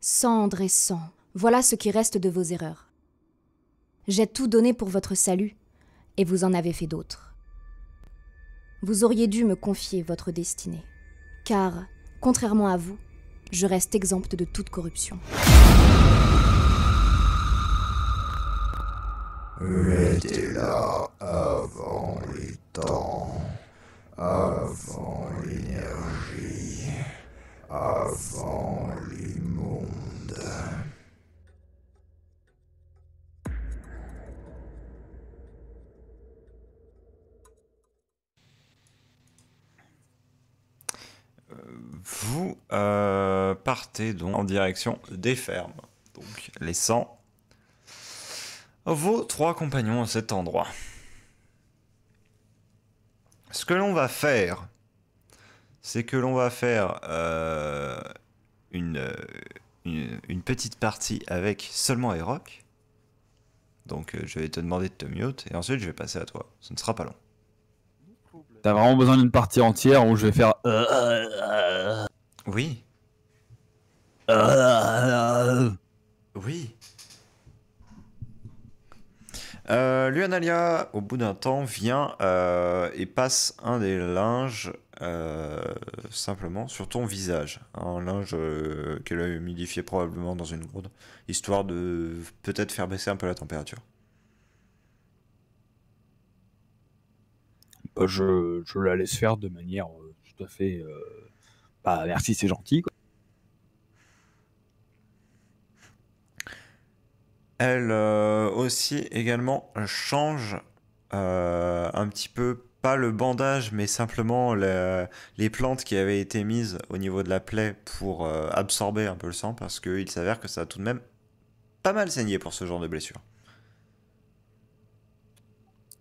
Cendre et sang, voilà ce qui reste de vos erreurs. J'ai tout donné pour votre salut, et vous en avez fait d'autres. Vous auriez dû me confier votre destinée, car, contrairement à vous, je reste exempte de toute corruption. Elle était là avant les temps, avant l'énergie, avant les mondes. Vous partez donc en direction des fermes, donc laissant vos 3 compagnons à cet endroit. Ce que l'on va faire, c'est que l'on va faire une, une petite partie avec seulement Eroc. Donc je vais te demander de te mute et ensuite je vais passer à toi. Ce ne sera pas long. T'as vraiment besoin d'une partie entière où je vais faire. Oui, oui. Luanalia, au bout d'un temps, vient et passe un des linges simplement sur ton visage. Un linge qu'elle a humidifié probablement dans une gourde, histoire de peut-être faire baisser un peu la température. Je la laisse faire de manière tout à fait. Bah, merci, c'est gentil, quoi. Elle aussi également change un petit peu, pas le bandage, mais simplement les plantes qui avaient été mises au niveau de la plaie pour absorber un peu le sang, parce qu'il s'avère que ça a tout de même pas mal saigné pour ce genre de blessure.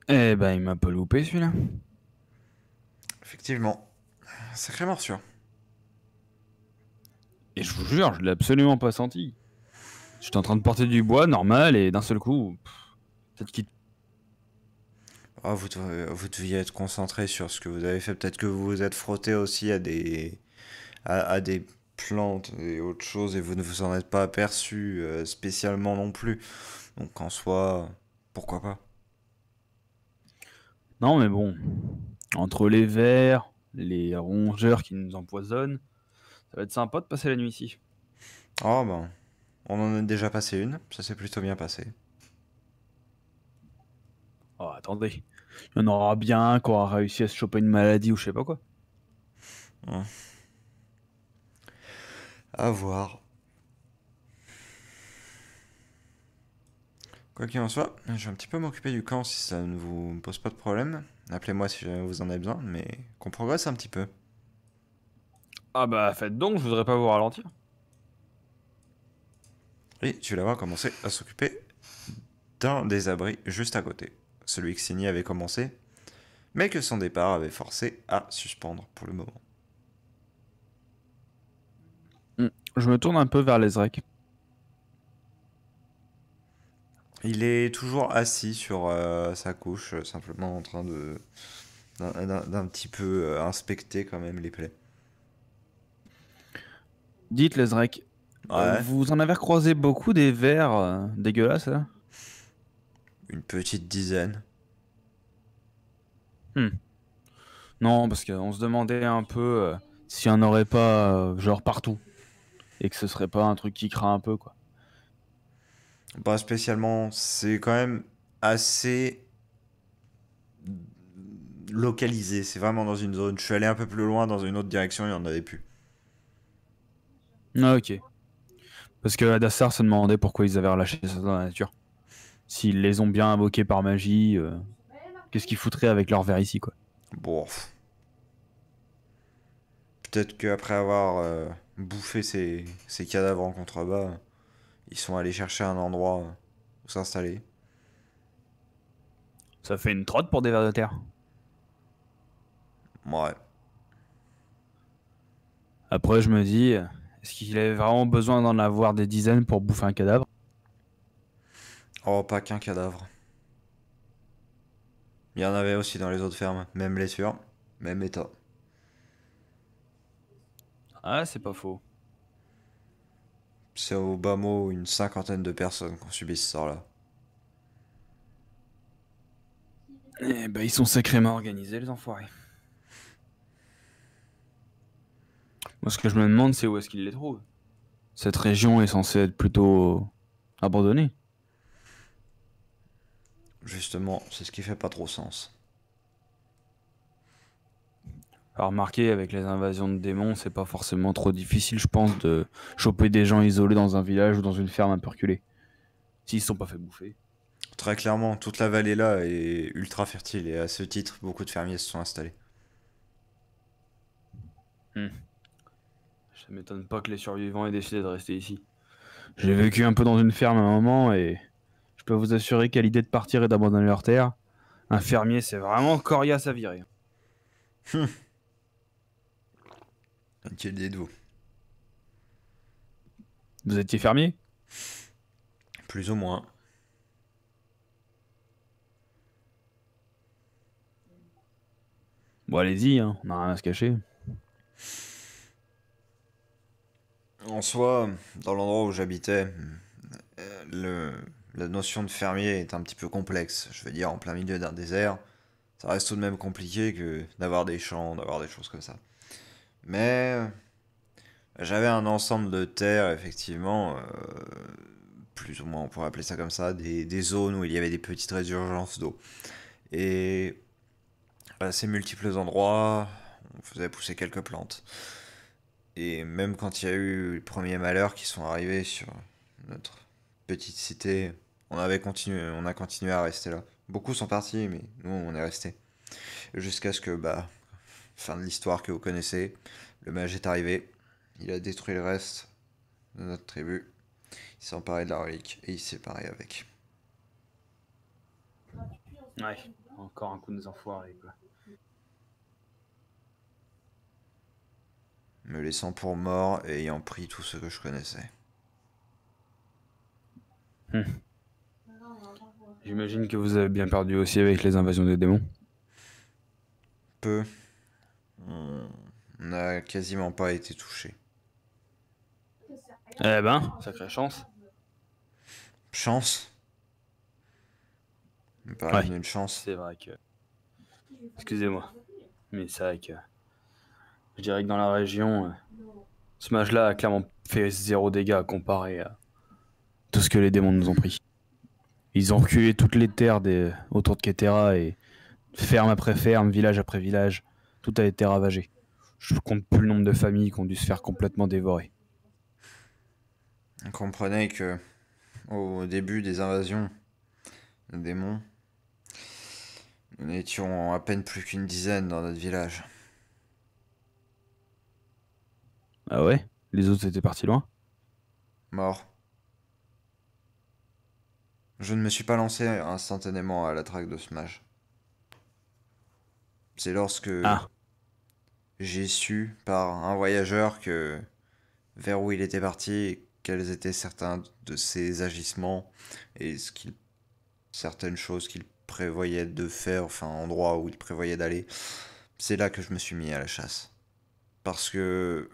Eh ben, il m'a pas loupé celui-là. Effectivement, sacrée morsure. Et je vous jure, je l'ai absolument pas senti. J'étais en train de porter du bois normal et d'un seul coup, peut-être qu'il. Oh, vous deviez être concentré sur ce que vous avez fait. Peut-être que vous vous êtes frotté aussi à des plantes et autres choses et vous ne vous en êtes pas aperçu spécialement non plus. Donc en soi, pourquoi pas. Non, mais bon, entre les vers, les rongeurs qui nous empoisonnent, ça va être sympa de passer la nuit ici. Oh ben, on en a déjà passé une, ça s'est plutôt bien passé. Oh, attendez, il y en aura bien un qui aura réussi à se choper une maladie ou je sais pas quoi. Hein. À voir. Quoi qu'il en soit, je vais un petit peu m'occuper du camp si ça ne vous pose pas de problème. Appelez-moi si jamais vous en avez besoin, mais qu'on progresse un petit peu. Ah bah faites donc, je voudrais pas vous ralentir. Et tu la vois commencer à s'occuper d'un des abris juste à côté. Celui que Signy avait commencé, mais que son départ avait forcé à suspendre pour le moment. Je me tourne un peu vers les Zrek. Il est toujours assis sur sa couche, simplement en train d'un petit peu inspecter quand même les plaies. Dites les Zrek, Ouais, vous en avez recroisé beaucoup des vers dégueulasses là? une petite dizaine. Hmm. Non, parce qu'on se demandait un peu s'il y en aurait pas genre partout. Et que ce serait pas un truc qui craint un peu quoi. Pas spécialement, c'est quand même assez localisé, c'est vraiment dans une zone. Je suis allé un peu plus loin dans une autre direction, il n'y en avait plus. Ah ok. Parce que Adassar se demandait pourquoi ils avaient relâché ça dans la nature. S'ils les ont bien invoqués par magie, qu'est-ce qu'ils foutraient avec leur verre ici quoi. Bon, peut-être qu'après avoir bouffé ces cadavres en contrebas, ils sont allés chercher un endroit où s'installer. Ça fait une trotte pour des vers de terre. Ouais. Après je me dis, est-ce qu'il avait vraiment besoin d'en avoir des dizaines pour bouffer un cadavre? Oh, pas qu'un cadavre. Il y en avait aussi dans les autres fermes. Même blessure, même état. Ah c'est pas faux. C'est au bas mot une cinquantaine de personnes qui ont subi ce sort-là. Eh ben, ils sont sacrément organisés, les enfoirés. Moi, ce que je me demande, c'est où est-ce qu'ils les trouvent. Cette région est censée être plutôt abandonnée. Justement, c'est ce qui fait pas trop sens. Alors, remarquez, avec les invasions de démons, c'est pas forcément trop difficile, je pense, de choper des gens isolés dans un village ou dans une ferme un peu reculée. S'ils se sont pas fait bouffer. Très clairement, toute la vallée là est ultra fertile et à ce titre, beaucoup de fermiers se sont installés. Ça m'étonne pas que les survivants aient décidé de rester ici. J'ai vécu un peu dans une ferme à un moment et je peux vous assurer qu'à l'idée de partir et d'abandonner leur terre, un fermier c'est vraiment coriace à virer. Quelle idée de vous? Vous étiez fermier? Plus ou moins. Bon allez-y, hein, on n'a rien à se cacher. En soi, dans l'endroit où j'habitais, la notion de fermier est un petit peu complexe. Je veux dire, en plein milieu d'un désert, ça reste tout de même compliqué que d'avoir des champs, d'avoir des choses comme ça. Mais j'avais un ensemble de terres, effectivement, plus ou moins on pourrait appeler ça comme ça, des zones où il y avait des petites résurgences d'eau. Et à ces multiples endroits, on faisait pousser quelques plantes. Et même quand il y a eu les premiers malheurs qui sont arrivés sur notre petite cité, on a continué à rester là. Beaucoup sont partis, mais nous on est restés. Jusqu'à ce que, bah, fin de l'histoire que vous connaissez, le mage est arrivé, il a détruit le reste de notre tribu, il s'est emparé de la relique et il s'est paré avec. Ouais, encore un coup de nos enfoirés quoi. Me laissant pour mort et ayant pris tout ce que je connaissais. J'imagine que vous avez bien perdu aussi avec les invasions des démons. Peu. On n'a quasiment pas été touché. Eh ben, sacrée chance. Chance. On parle Ouais. d'une chance. C'est vrai que... Excusez-moi, mais c'est vrai que... Je dirais que dans la région, ce mage-là a clairement fait 0 dégâts comparé à tout ce que les démons nous ont pris. Ils ont reculé toutes les terres autour de Ketera et ferme après ferme, village après village, tout a été ravagé. Je compte plus le nombre de familles qui ont dû se faire complètement dévorer. On comprenait que au début des invasions de démons, nous n'étions à peine plus qu'une dizaine dans notre village. Ah ouais? Les autres étaient partis loin? Morts. Je ne me suis pas lancé instantanément à la traque de ce mage. C'est lorsque j'ai su par un voyageur que vers où il était parti, quels étaient certains de ses agissements et certaines choses qu'il prévoyait de faire, enfin endroits où il prévoyait d'aller. C'est là que je me suis mis à la chasse. Parce que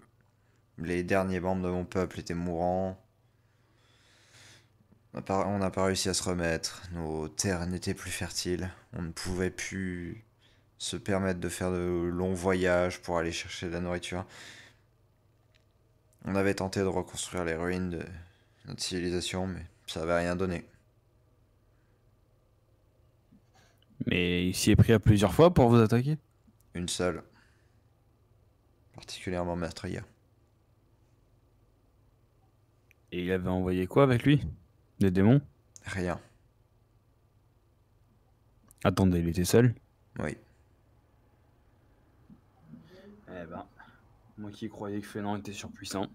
les derniers membres de mon peuple étaient mourants. On n'a pas réussi à se remettre. Nos terres n'étaient plus fertiles. On ne pouvait plus se permettre de faire de longs voyages pour aller chercher de la nourriture. On avait tenté de reconstruire les ruines de notre civilisation, mais ça n'avait rien donné. Mais il s'y est pris à plusieurs fois pour vous attaquer? Une seule. Particulièrement meurtrière. Et il avait envoyé quoi avec lui? Des démons? Rien. Attendez, il était seul? Oui. Eh ben, moi qui croyais que Fénan était surpuissant.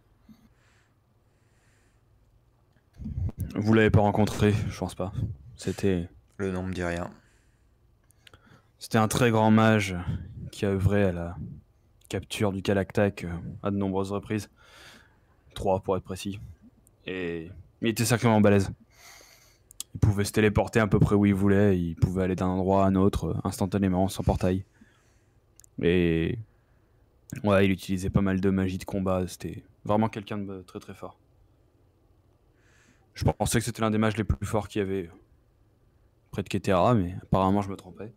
Vous l'avez pas rencontré, je pense pas. C'était Le nom me dit rien. un très grand mage qui a œuvré à la capture du Kalaktak à de nombreuses reprises. 3 pour être précis. Et il était sacrément balèze. Il pouvait se téléporter à peu près où il voulait, il pouvait aller d'un endroit à un autre instantanément, sans portail. Et ouais, il utilisait pas mal de magie de combat, c'était vraiment quelqu'un de très très fort. Je pensais que c'était l'un des mages les plus forts qu'il y avait près de Ketera, mais apparemment je me trompais.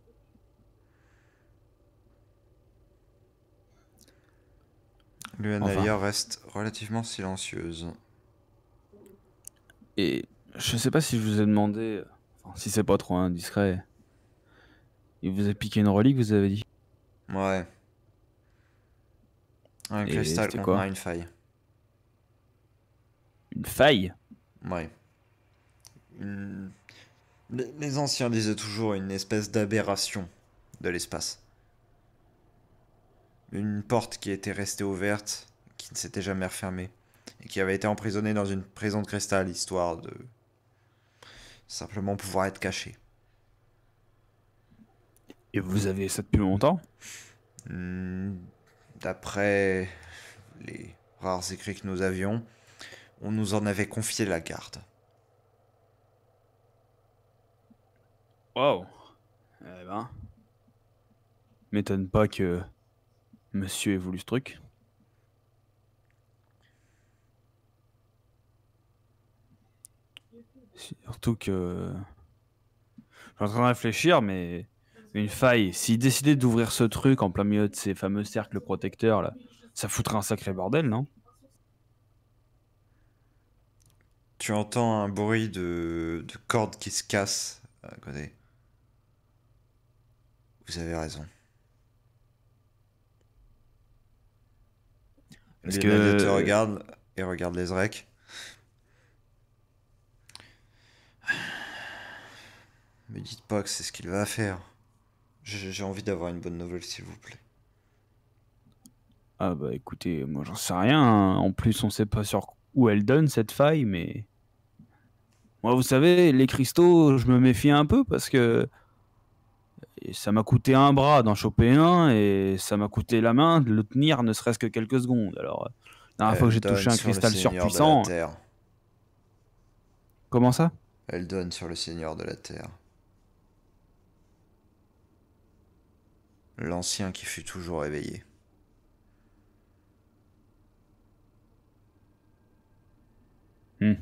Luanalia reste relativement silencieuse. Et je sais pas si je vous ai demandé, enfin, si c'est pas trop indiscret, il vous a piqué une relique, vous avez dit? Ouais. Un Et cristal c'était contenant quoi? une faille. Une faille? Ouais. Les anciens disaient toujours une espèce d'aberration de l'espace. Une porte qui était restée ouverte, qui ne s'était jamais refermée, et qui avait été emprisonnée dans une prison de cristal, histoire de simplement pouvoir être cachée. Et vous avez ça depuis longtemps? D'après les rares écrits que nous avions, on nous en avait confié la garde. Wow. Eh ben. M'étonne pas que monsieur ait voulu ce truc. Surtout que. Je suis en train de réfléchir, mais. Une faille. S'il décidait d'ouvrir ce truc en plein milieu de ces fameux cercles protecteurs, là, ça foutrait un sacré bordel, non? Tu entends un bruit de cordes qui se cassent à côté. Vous avez raison. Parce Lunalia te que. regarde et regarde les Zrek. Me dites pas que c'est ce qu'il va faire. J'ai envie d'avoir une bonne nouvelle, s'il vous plaît. Ah bah écoutez, moi j'en sais rien, hein. En plus, on sait pas sur où elle donne cette faille, mais. Moi, vous savez, les cristaux, je me méfie un peu parce que. Et ça m'a coûté un bras d'en choper un et ça m'a coûté la main de le tenir ne serait-ce que quelques secondes. Alors, la dernière fois que Elle j'ai touché donne un sur le cristal Seigneur de la surpuissant. Terre. Comment ça? Elle donne sur le Seigneur de la Terre. L'ancien qui fut toujours éveillé. Hmm.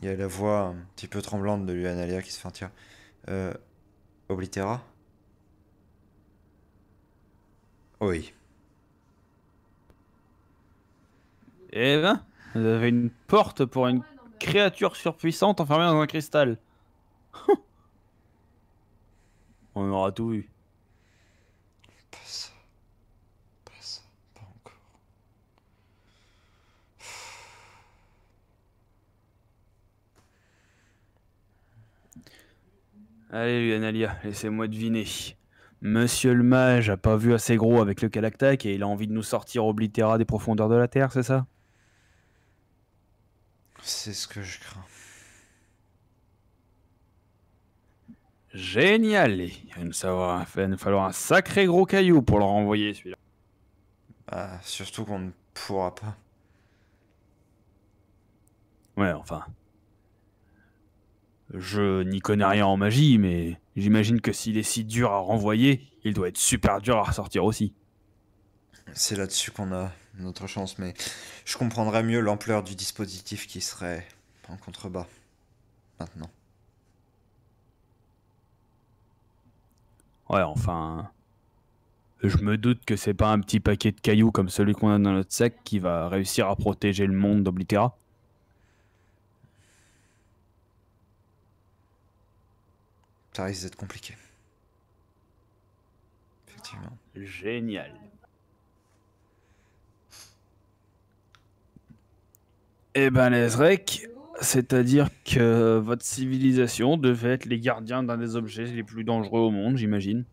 Il y a la voix un petit peu tremblante de Luanalia qui se fait un tir. Oblitera? Oui. Eh ben, vous avez une porte pour une créature surpuissante enfermée dans un cristal. On aura tout vu. Pas ça. Pas ça. Pas encore. Allez, Analia, laissez-moi deviner. Monsieur le mage a pas vu assez gros avec le Kalaktak et il a envie de nous sortir Oblitera des profondeurs de la Terre, c'est ça? C'est ce que je crains. Génial! Il va nous falloir un sacré gros caillou pour le renvoyer, celui-là. Ah, surtout qu'on ne pourra pas. Ouais, enfin. Je n'y connais rien en magie, mais j'imagine que s'il est si dur à renvoyer, il doit être super dur à ressortir aussi. C'est là-dessus qu'on a notre chance, mais je comprendrais mieux l'ampleur du dispositif qui serait en contrebas. Maintenant. Ouais, enfin. Je me doute que c'est pas un petit paquet de cailloux comme celui qu'on a dans notre sac qui va réussir à protéger le monde d'Oblitera. Ça risque d'être compliqué. Effectivement. Génial. Eh ben les Zrek, c'est-à-dire que votre civilisation devait être les gardiens d'un des objets les plus dangereux au monde, j'imagine.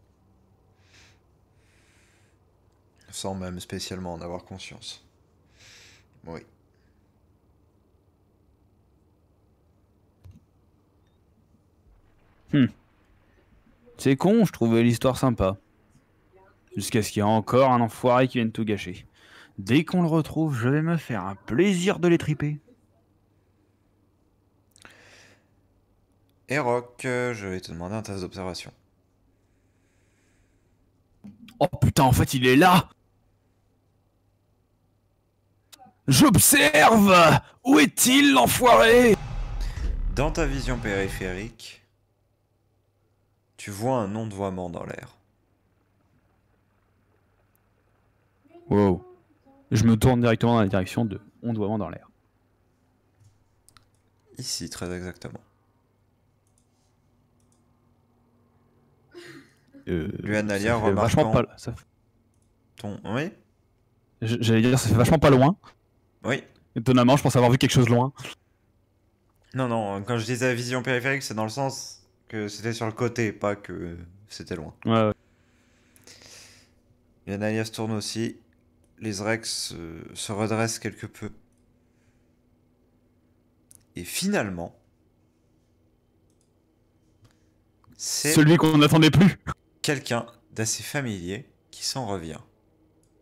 Sans même spécialement en avoir conscience. Oui. C'est con, je trouvais l'histoire sympa. Jusqu'à ce qu'il y ait encore un enfoiré qui vienne tout gâcher. Dès qu'on le retrouve, je vais me faire un plaisir de l'étriper. Et Rock, je vais te demander un test d'observation. Oh putain, en fait, il est là! J'observe. Où est-il, l'enfoiré? Dans ta vision périphérique, tu vois un ondoiement dans l'air. Wow. Je me tourne directement dans la direction de ondoiement dans l'air. Ici, très exactement. Luanalia Ça fait vachement remarquant pas... ton... Oui? J'allais dire, ça fait vachement pas loin. Oui. Étonnamment, je pense avoir vu quelque chose loin. Non, non, quand je disais vision périphérique, c'est dans le sens que c'était sur le côté, pas que c'était loin. Ouais. Luanalia se tourne aussi. Les Rex se redressent quelque peu. Et finalement... c'est Celui qu'on n'attendait plus. quelqu'un d'assez familier qui s'en revient.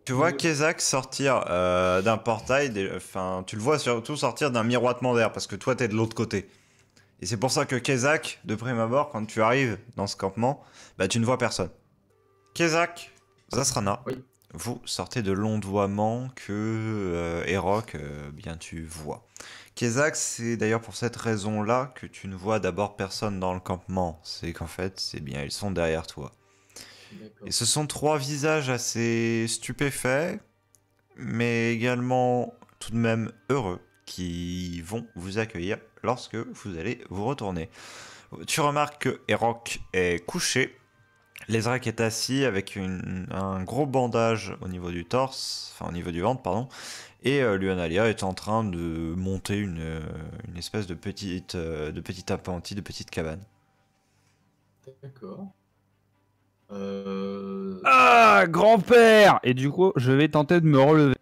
Tu vois Kezak sortir d'un portail, enfin tu le vois surtout sortir d'un miroitement d'air parce que toi t'es de l'autre côté. Et c'est pour ça que Kezak, de prime abord, quand tu arrives dans ce campement, bah tu ne vois personne. Kezak, Zasrana, Oui. vous sortez de l'ondoiement que Erok, bien tu vois. Kezak, c'est d'ailleurs pour cette raison-là que tu ne vois d'abord personne dans le campement. C'est qu'en fait, c'est bien, ils sont derrière toi. D'accord. Et ce sont trois visages assez stupéfaits, mais également tout de même heureux, qui vont vous accueillir lorsque vous allez vous retourner. Tu remarques que Erok est couché, Lezrak est assis avec un gros bandage au niveau du torse, enfin au niveau du ventre, pardon, et Luanalia est en train de monter une espèce de petite appentis, de petite cabane. D'accord. Ah, grand-père. Et du coup, je vais tenter de me relever.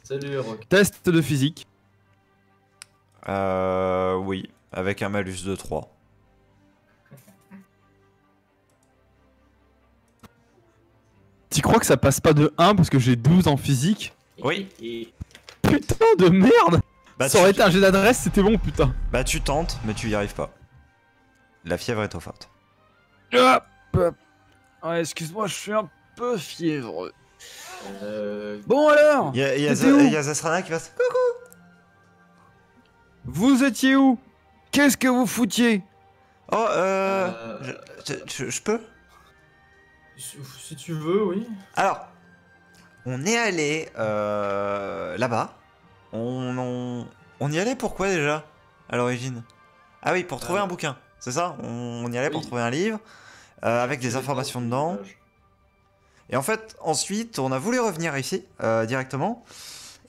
Salut Rock. Test de physique. Oui, avec un malus de 3. Tu crois que ça passe pas de 1 parce que j'ai 12 en physique? Oui. Putain de merde. Bah, Ça aurait été un jet d'adresse, c'était bon, putain. Bah tu tentes, mais tu y arrives pas. La fièvre est au forte. Ouais, excuse-moi, je suis un peu fiévreux. Euh, Bon alors, Il y a t'étais où Zasrana qui passe. Vous étiez où? Qu'est-ce que vous foutiez? Oh, euh, je peux? si tu veux, oui. Alors, on est allé là-bas. On y allait pourquoi déjà? À l'origine? Ah oui, pour trouver un bouquin, c'est ça? On y allait pour Oui. trouver un livre avec des informations dedans. Et en fait, ensuite, on a voulu revenir ici directement.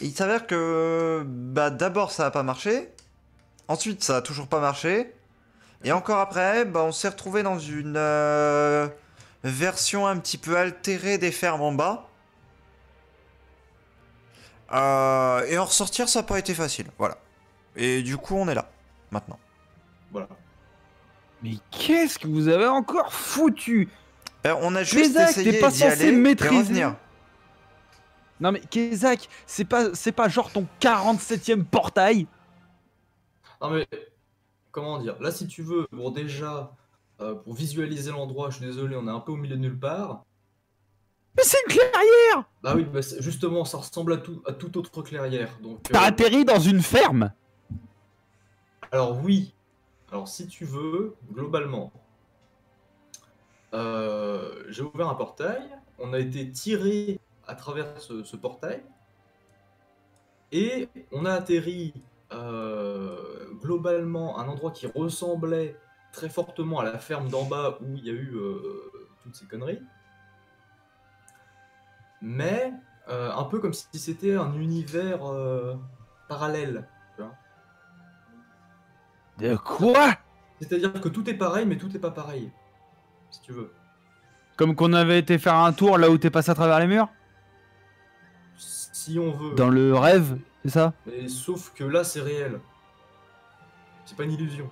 Et il s'avère que bah, d'abord ça a pas marché. Ensuite, ça a toujours pas marché. Et encore après, bah, on s'est retrouvé dans une version un petit peu altérée des fermes en bas. Et en ressortir, ça n'a pas été facile. Voilà. Et du coup, on est là, maintenant. Voilà. Mais qu'est-ce que vous avez encore foutu? On a juste Kezak, essayé t'es pas d'y censé aller et maîtriser. revenir. Non mais Kezak, c'est pas genre ton 47e portail? Non mais, comment dire? Là, si tu veux, bon déjà, pour visualiser l'endroit, je suis désolé, on est un peu au milieu de nulle part. Mais c'est une clairière! Bah oui, bah, justement, ça ressemble à toute autre clairière. Donc, T'as atterri dans une ferme? alors oui. Alors si tu veux, globalement, j'ai ouvert un portail, on a été tiré à travers ce portail, et on a atterri globalement à un endroit qui ressemblait très fortement à la ferme d'en bas où il y a eu toutes ces conneries, mais un peu comme si c'était un univers parallèle. Tu vois. De quoi? C'est-à-dire que tout est pareil, mais tout n'est pas pareil, si tu veux. Comme qu'on avait été faire un tour là où t'es passé à travers les murs? Si on veut. Dans le rêve, c'est ça? Mais sauf que là, c'est réel. C'est pas une illusion.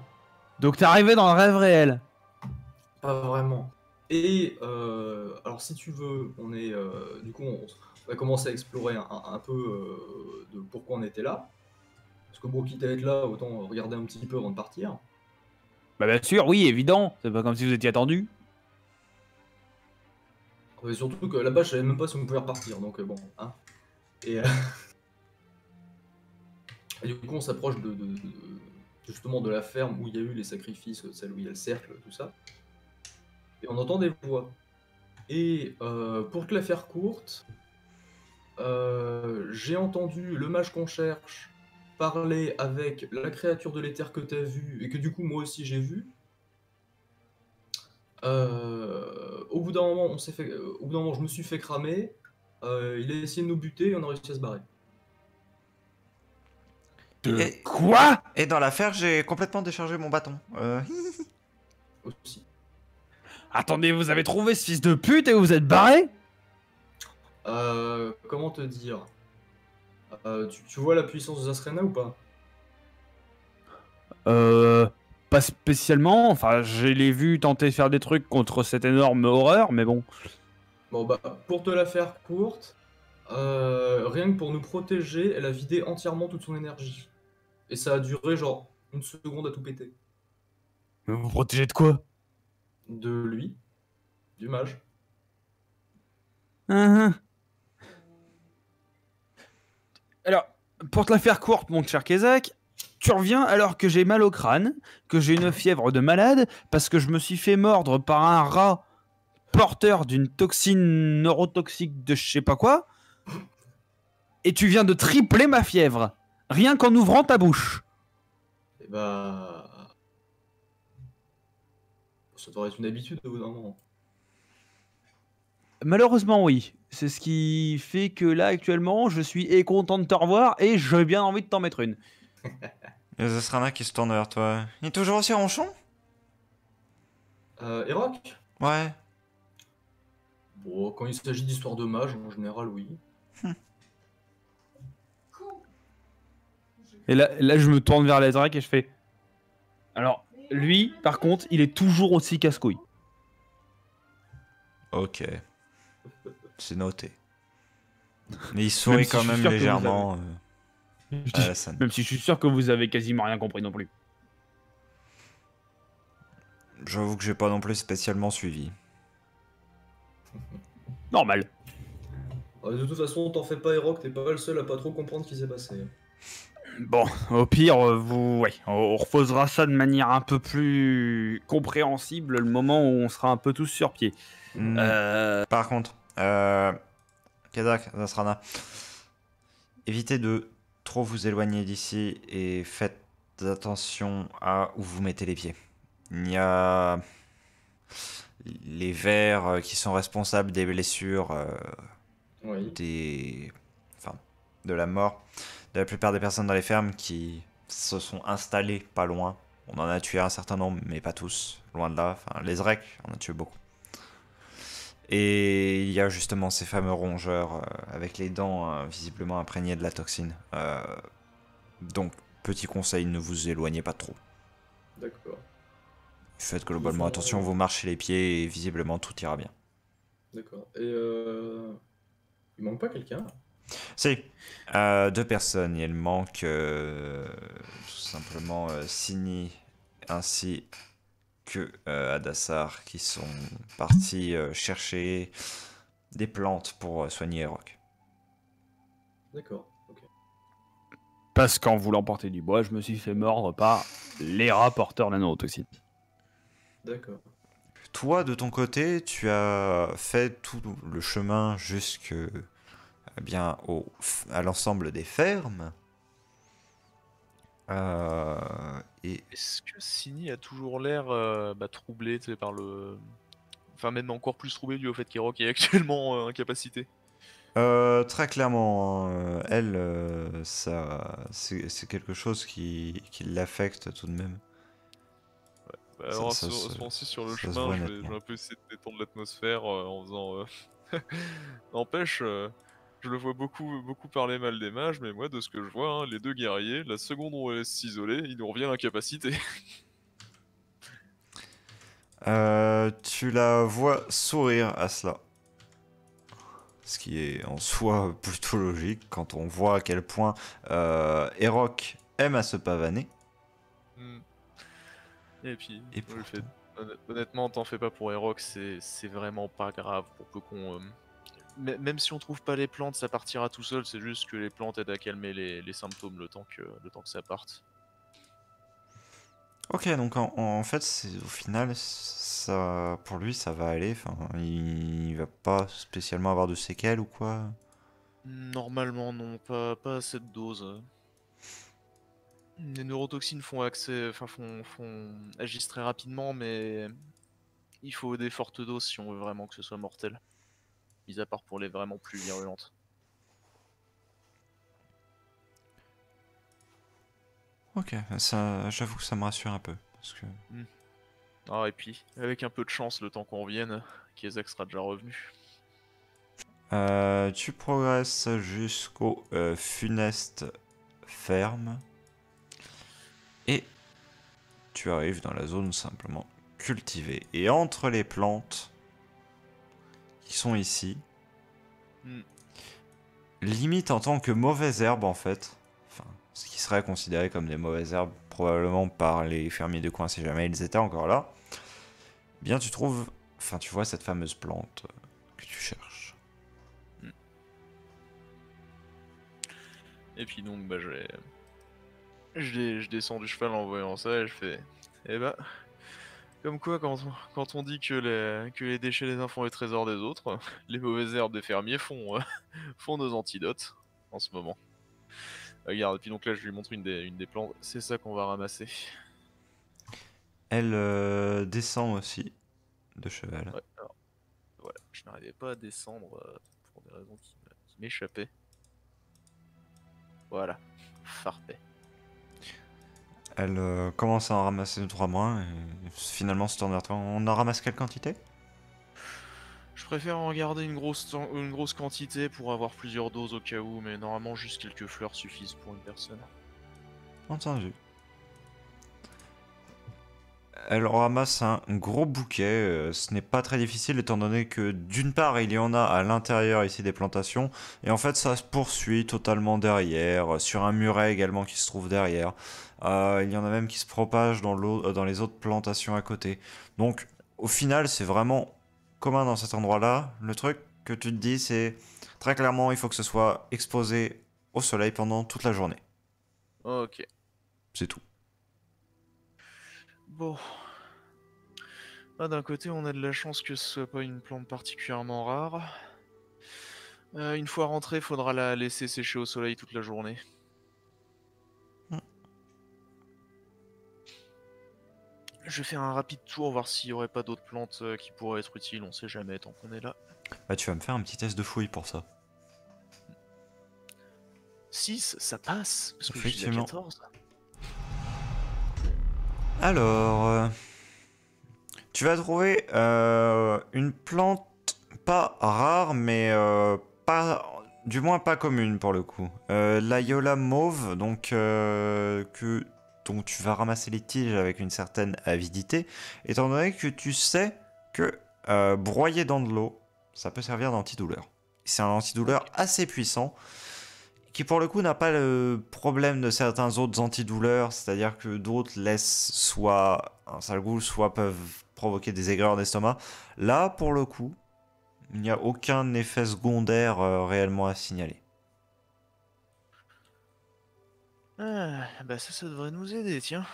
Donc t'es arrivé dans le rêve réel. Pas vraiment. Et alors, si tu veux, on est du coup, on va commencer à explorer un peu de pourquoi on était là. Parce que bon, quitte à être là, autant regarder un petit peu avant de partir. Bah bien sûr, oui, évident. C'est pas comme si vous étiez attendu. Et surtout que là-bas, je savais même pas si on pouvait repartir. Donc bon, hein. Et coup, on s'approche justement de la ferme où il y a eu les sacrifices, celle où il y a le cercle, tout ça. Et on entend des voix. Et pour te la faire courte, j'ai entendu le mage qu'on cherche parler avec la créature de l'éther que t'as vue et que du coup moi aussi j'ai vu. Au bout d'un moment, au bout d'un moment, je me suis fait cramer. Il a essayé de nous buter et on a réussi à se barrer. Et, Quoi? et dans l'affaire, j'ai complètement déchargé mon bâton. Aussi. Attendez, vous avez trouvé ce fils de pute et vous êtes barré? Comment te dire? Tu vois la puissance de Zasrena ou pas? Pas spécialement. Enfin, je l'ai vu tenter de faire des trucs contre cette énorme horreur, mais bon. Bon bah, pour te la faire courte, rien que pour nous protéger, elle a vidé entièrement toute son énergie. Et ça a duré genre une seconde à tout péter. Vous vous protégez de quoi? De lui, du mage. Hein. Alors, pour te la faire courte, mon cher Kezak, tu reviens alors que j'ai mal au crâne, que j'ai une fièvre de malade, parce que je me suis fait mordre par un rat porteur d'une toxine neurotoxique de je sais pas quoi, et tu viens de tripler ma fièvre, rien qu'en ouvrant ta bouche. Et bah. Ça devrait être une habitude au bout d'un moment. Malheureusement, oui. C'est ce qui fait que là, actuellement, je suis content de te revoir et j'ai bien envie de t'en mettre une. Il y a Zasrana qui se tourne vers toi. Il est toujours aussi ronchon? Eroc? Ouais. Bon, quand il s'agit d'histoire de mage, en général, oui. Et là, je me tourne vers Lazarek et je fais... Alors, lui, par contre, il est toujours aussi casse-couille. Ok. C'est noté. Mais il sourit si quand je suis même sûr que vous légèrement à la scène. Même si je suis sûr que vous avez quasiment rien compris non plus. J'avoue que j'ai pas non plus spécialement suivi. Normal. De toute façon, t'en fais pas, Eroc, t'es pas le seul à pas trop comprendre ce qui s'est passé. Bon, au pire, on refaisera ça de manière un peu plus compréhensible le moment où on sera un peu tous sur pied. Par contre, Kazak, Zasrana, évitez de trop vous éloigner d'ici et faites attention à où vous mettez les pieds. Il y a les vers qui sont responsables des blessures, Oui. de la mort de la plupart des personnes dans les fermes qui se sont installées pas loin. On en a tué un certain nombre, mais pas tous, loin de là. Enfin, les Zrek, on a tué beaucoup. Et il y a justement ces fameux rongeurs avec les dents visiblement imprégnées de la toxine. Donc, petit conseil, ne vous éloignez pas trop. D'accord. Faites globalement attention, vous marchez les pieds et visiblement tout ira bien. D'accord. Et il manque pas quelqu'un? Si, 2 personnes. Il manque tout simplement Sini ainsi que Adassar qui sont partis chercher des plantes pour soigner Eroc. D'accord. Ok. Parce qu'en voulant porter du bois, je me suis fait mordre par les rats porteurs de la neurotoxine. D'accord. Toi, de ton côté, tu as fait tout le chemin jusque à l'ensemble des fermes. Et Est-ce que Sini a toujours l'air troublé, tu sais, par le... Enfin, même encore plus troublé dû au fait qu'Eroc est actuellement incapacité. très clairement, elle, ça, c'est quelque chose qui l'affecte tout de même. Bah, Ça- alors, ça à se- ce moment-ci, sur le ça se chemin, voit je vais nettement. un peu essayer de détendre l'atmosphère en faisant... N'empêche, je le vois beaucoup parler mal des mages, mais moi, de ce que je vois, hein, les deux guerriers, la seconde où on laisse s'isoler, il nous revient l'incapacité. Tu la vois sourire à cela. Ce qui est en soi plutôt logique quand on voit à quel point Eroc aime à se pavaner. Hmm. Et puis, Et moi, pourtant... honnêtement, t'en fais pas pour Eroc, c'est vraiment pas grave pour peu qu'on même si on trouve pas les plantes, ça partira tout seul. C'est juste que les plantes aident à calmer les symptômes le temps que ça parte. Ok, donc en fait, au final, ça, pour lui, ça va aller. Enfin, il va pas spécialement avoir de séquelles ou quoi. Normalement, non, pas à cette dose. Les neurotoxines agissent très rapidement, mais il faut des fortes doses si on veut vraiment que ce soit mortel. Mis à part pour les vraiment plus virulentes. Ok, ça, j'avoue que ça me rassure un peu. Parce que... Ah, et puis, avec un peu de chance, le temps qu'on revienne, Kiesak sera déjà revenu. Tu progresses jusqu'au funeste ferme. Et tu arrives dans la zone simplement cultivée. Et entre les plantes qui sont ici, limite en tant que mauvaises herbes en fait, enfin, ce qui serait considéré comme des mauvaises herbes probablement par les fermiers de coin si jamais ils étaient encore là, bien tu trouves, enfin tu vois cette fameuse plante que tu cherches. Et puis donc, bah, je descends du cheval en voyant ça et je fais... Eh bah, comme quoi quand on dit que les déchets des uns font les trésors des autres, les mauvaises herbes des fermiers font nos antidotes en ce moment. Regarde, et puis donc là je lui montre une des plantes, c'est ça qu'on va ramasser. Elle descend aussi de cheval. Ouais, alors, voilà, je n'arrivais pas à descendre pour des raisons qui m'échappaient. Voilà, parfait. Elle commence à en ramasser 2-3 moins et finalement se tourne vers toi. On en ramasse quelle quantité? Je préfère en garder une grosse quantité pour avoir plusieurs doses au cas où, mais normalement juste quelques fleurs suffisent pour une personne. Entendu. Elle ramasse un gros bouquet, ce n'est pas très difficile étant donné que d'une part il y en a à l'intérieur ici des plantations et en fait ça se poursuit totalement derrière, sur un muret également qui se trouve derrière. Il y en a même qui se propagent dans les autres plantations à côté. Donc au final c'est vraiment commun dans cet endroit-là. Le truc que tu te dis c'est très clairement il faut que ce soit exposé au soleil pendant toute la journée. Ok. C'est tout. Bon. Ah, d'un côté, on a de la chance que ce soit pas une plante particulièrement rare. Une fois rentrée, faudra la laisser sécher au soleil toute la journée. Je vais faire un rapide tour, voir s'il y aurait pas d'autres plantes qui pourraient être utiles, on sait jamais tant qu'on est là. Bah tu vas me faire un petit test de fouille pour ça. 6, ça passe, parce que je suis à Effectivement. 14. Alors, tu vas trouver une plante pas rare, mais pas, du moins pas commune pour le coup. L'Ayola mauve, donc dont tu vas ramasser les tiges avec une certaine avidité, étant donné que tu sais que broyer dans de l'eau, ça peut servir d'antidouleur. C'est un antidouleur assez puissant qui pour le coup n'a pas le problème de certains autres antidouleurs, c'est-à-dire que d'autres laissent soit un sale goût, soit peuvent provoquer des aigreurs d'estomac. Là, pour le coup, il n'y a aucun effet secondaire réellement à signaler. Ah, bah ça devrait nous aider, tiens.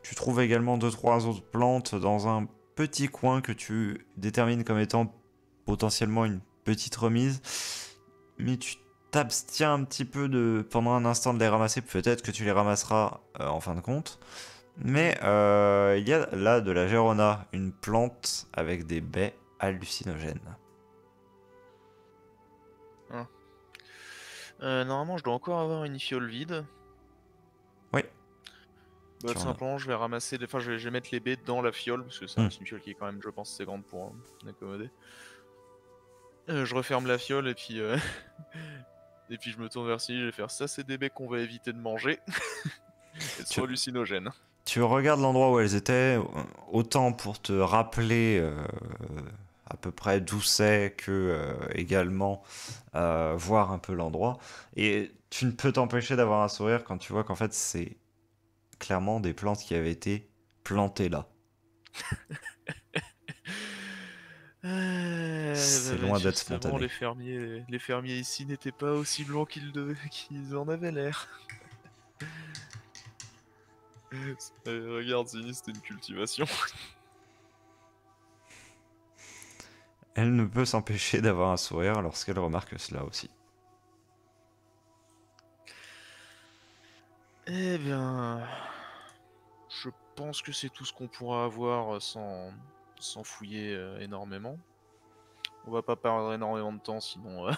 Tu trouves également 2-3 autres plantes dans un petit coin que tu détermines comme étant potentiellement une petite remise, mais tu t'abstiens un petit peu pendant un instant de les ramasser, peut-être que tu les ramasseras en fin de compte. Mais il y a là de la Gérona, une plante avec des baies hallucinogènes. Normalement, je dois encore avoir une fiole vide. Oui. Bah, tout simplement, je vais ramasser, enfin, je vais mettre les baies dans la fiole, parce que c'est une fiole qui est quand même, je pense, assez grande pour accommoder. Je referme la fiole et puis et puis je me tourne vers Cindy, je vais faire ça, c'est des baies qu'on va éviter de manger. Elles sont hallucinogènes. Tu regardes l'endroit où elles étaient, autant pour te rappeler à peu près d'où c'est que également voir un peu l'endroit. Et tu ne peux t'empêcher d'avoir un sourire quand tu vois qu'en fait c'est clairement des plantes qui avaient été plantées là. C'est Bah, loin d'être manifestement, spontané. les fermiers ici n'étaient pas aussi blancs qu'ils en avaient l'air. Regarde, Zini, c'était une cultivation. Elle ne peut s'empêcher d'avoir un sourire lorsqu'elle remarque cela aussi. Eh bien, je pense que c'est tout ce qu'on pourra avoir sans fouiller énormément. On va pas perdre énormément de temps, sinon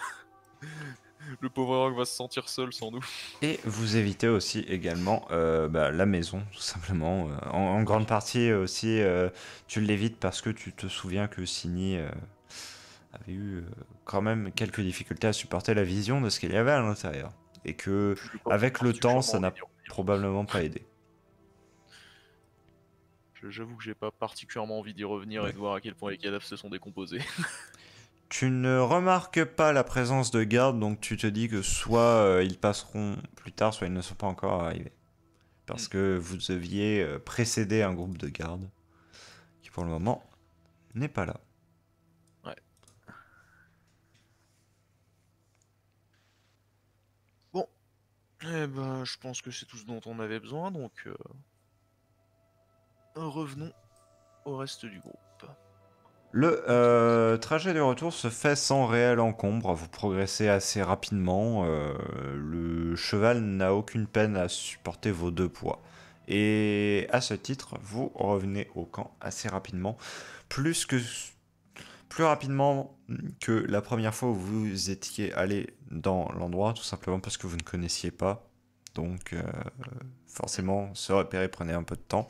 le pauvre Rock va se sentir seul sans nous. Et vous évitez aussi également la maison, tout simplement. En grande partie aussi, tu l'évites parce que tu te souviens que Sini avait eu quand même quelques difficultés à supporter la vision de ce qu'il y avait à l'intérieur. Et que, Je l'ai pas avec le temps, particulièrement ça n'a envie d'y revenir. probablement pas aidé. J'avoue que j'ai pas particulièrement envie d'y revenir Ouais. et de voir à quel point les cadavres se sont décomposés. Tu ne remarques pas la présence de gardes, donc tu te dis que soit ils passeront plus tard, soit ils ne sont pas encore arrivés. Parce que vous deviez précéder un groupe de gardes qui pour le moment n'est pas là. Ouais. Bon. Eh ben, je pense que c'est tout ce dont on avait besoin, donc revenons au reste du groupe. Le trajet de retour se fait sans réel encombre, vous progressez assez rapidement, le cheval n'a aucune peine à supporter vos 2 poids. Et à ce titre, vous revenez au camp assez rapidement, plus rapidement que la première fois où vous étiez allé dans l'endroit, tout simplement parce que vous ne connaissiez pas. Donc forcément, se repérer prenait un peu de temps.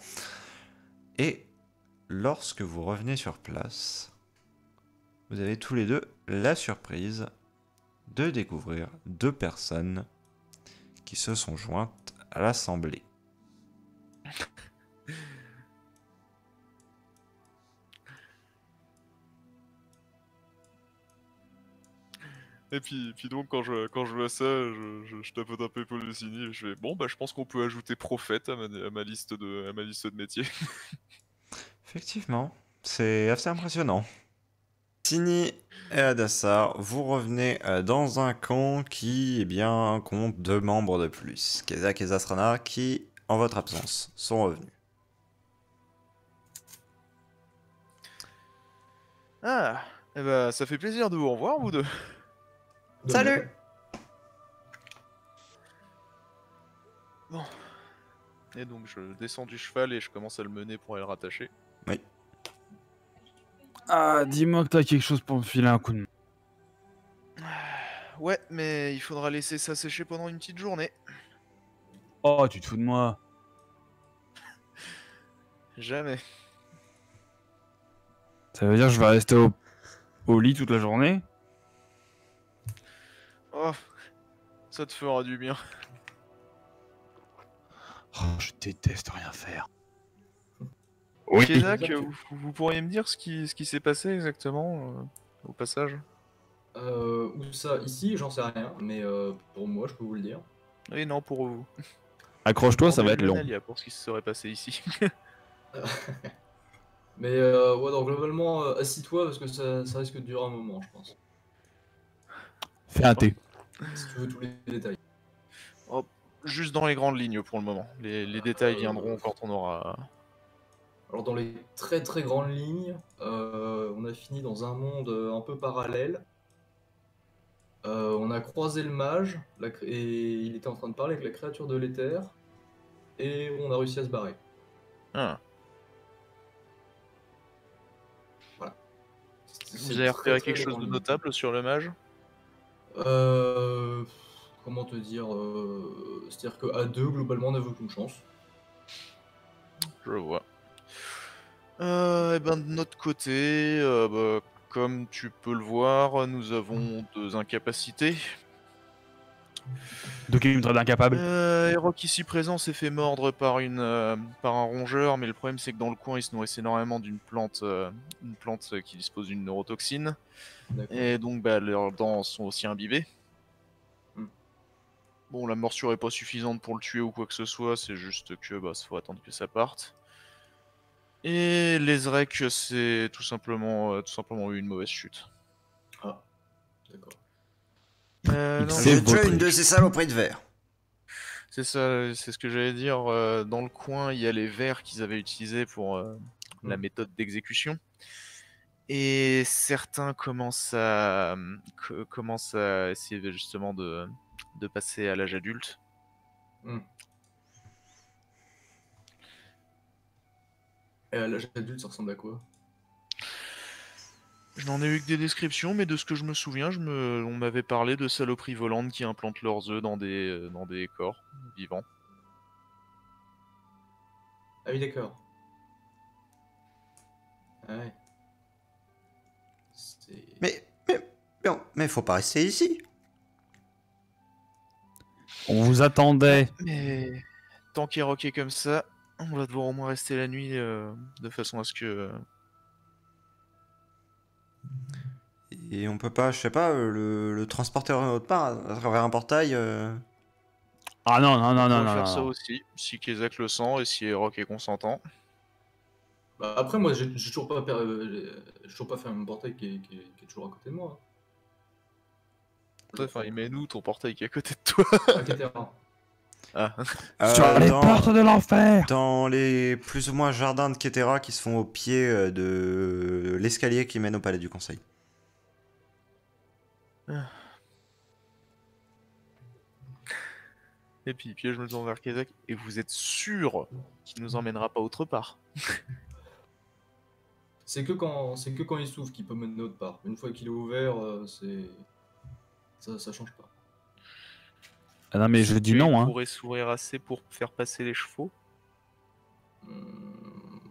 Et lorsque vous revenez sur place, vous avez tous les deux la surprise de découvrir 2 personnes qui se sont jointes à l'assemblée. Et puis donc quand je vois ça, je tapote un peu Paul de Signy et je fais bon bah je pense qu'on peut ajouter prophète à ma liste de métiers. Effectivement, c'est assez impressionnant. Tini et Hadassar, vous revenez dans un camp qui compte 2 membres de plus. Kezak et Zasrana qui, en votre absence, sont revenus. Ah, eh bah ça fait plaisir de vous revoir vous deux. De Salut! même. Bon. Et donc je descends du cheval et je commence à le mener pour aller le rattacher. Oui. Ah, dis-moi que t'as quelque chose pour me filer un coup de main. Ouais, mais il faudra laisser ça sécher pendant une petite journée. Oh, tu te fous de moi. Jamais. Ça veut dire que je vais rester au lit toute la journée? Oh, ça te fera du bien. Oh, je déteste rien faire. Oui. Kezak, vous pourriez me dire ce qui s'est passé exactement au passage? Où ça? Ici, j'en sais rien, mais pour moi, je peux vous le dire. Oui, non, pour vous. Accroche-toi, ça va être long. Nalia pour ce qui se serait passé ici. Mais ouais, donc globalement, assis-toi parce que ça risque de durer un moment, je pense. Fais un thé. Si tu veux tous les détails. Juste dans les grandes lignes pour le moment. Les détails viendront quand on aura... Alors dans les très très grandes lignes, on a fini dans un monde un peu parallèle. On a croisé le mage, et il était en train de parler avec la créature de l'éther, et on a réussi à se barrer. Ah. C'est Vous avez très, repéré très quelque chose grande de ligne. notable sur le mage? Comment te dire, c'est-à-dire qu'à deux, globalement, on n'avait aucune chance. Je vois. Et ben de notre côté, comme tu peux le voir, nous avons 2 incapacités. Donc il me traite d'incapable. Rock ici présent s'est fait mordre par par un rongeur, mais le problème c'est que dans le coin il se nourrissait énormément d'une plante, qui dispose d'une neurotoxine, D'accord. et donc leurs dents sont aussi imbibées. Hmm. Bon, la morsure est pas suffisante pour le tuer ou quoi que ce soit, c'est juste que faut attendre que ça parte. Et l'Ezrek, c'est tout simplement eu une mauvaise chute. Ah, d'accord. Non, C'est J'ai tué votre une de ces saloperies de verre. c'est ça, c'est ce que j'allais dire. Dans le coin, il y a les vers qu'ils avaient utilisés pour la méthode d'exécution. Et certains commencent à essayer justement de passer à l'âge adulte. Et à l'âge adulte, ça ressemble à quoi? Je n'en ai eu que des descriptions, mais de ce que je me souviens, on m'avait parlé de saloperies volantes qui implantent leurs œufs dans des corps vivants. Ah oui, d'accord. Ah ouais. C'est... Mais faut pas rester ici. On vous attendait. Mais tant qu'Erok est comme ça, on va devoir au moins rester la nuit de façon à ce que... Et on peut pas, je sais pas, le transporter autre part à travers un portail. Ah non, non, On non, non, pourrait non, faire non, ça non. aussi, si Kezak le sent et si Erok est consentant. Bah, après, moi, j'ai toujours pas, j'ai toujours pas fait un portail qui est toujours à côté de moi. Enfin, il met nous ton portail qui est à côté de toi. Ah, Ketera. Ah. Sur les portes de l'enfer. Dans les plus ou moins jardins de Ketera qui se font au pied de l'escalier qui mène au palais du conseil. Et puis je me tourne vers Kezak, et vous êtes sûr qu'il nous emmènera pas autre part? C'est que quand il s'ouvre qu'il peut mener autre part. Une fois qu'il est ouvert, ça change pas. Ah non, mais je dis non, Il hein. pourrait s'ouvrir assez pour faire passer les chevaux.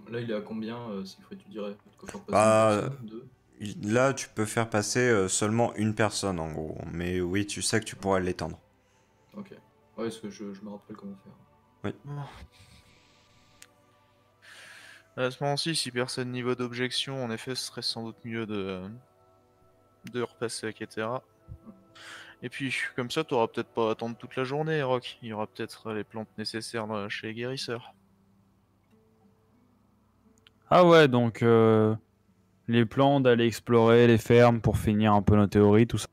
Là, il est à combien, Siegfried, tu dirais? De quoi faire passer Bah, une personne, deux? Là, tu peux faire passer seulement une personne en gros. Mais oui, tu sais que tu pourrais l'étendre. Ok. Ouais, parce que je me rappelle comment faire. À ce moment-ci, si personne n'y voit d'objection, en effet, ce serait sans doute mieux de repasser à Ketera. Et puis, comme ça, t'auras peut-être pas à attendre toute la journée, Rock. Il y aura peut-être les plantes nécessaires chez les guérisseurs. Ah ouais, donc les plans d'aller explorer les fermes pour finir un peu nos théories, tout ça.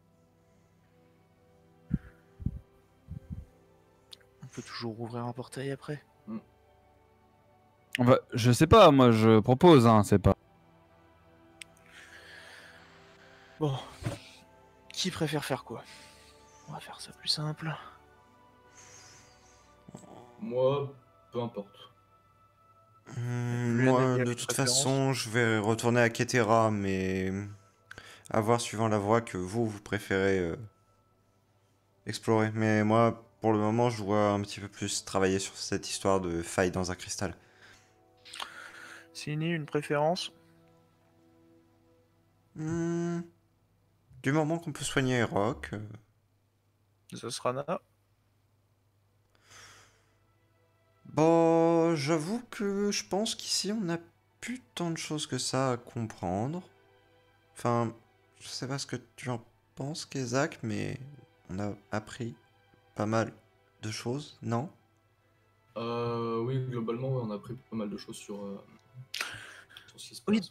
On peut toujours ouvrir un portail après. Bah, je sais pas, moi je propose, hein, c'est pas. Bon. Qui préfère faire quoi? On va faire ça plus simple. Moi, peu importe. Moi, de toute façon, je vais retourner à Ketera, mais à voir suivant la voie que vous préférez explorer. Mais moi, pour le moment, je dois un petit peu plus travailler sur cette histoire de faille dans un cristal. Sini, une préférence? Du moment qu'on peut soigner Rock. Ça sera Na. Bon, j'avoue que je pense qu'ici on n'a plus tant de choses que ça à comprendre. Enfin, je sais pas ce que tu en penses, Kezak, mais on a appris pas mal de choses, non? Oui, globalement, ouais, on a appris pas mal de choses sur ce qui se Oui.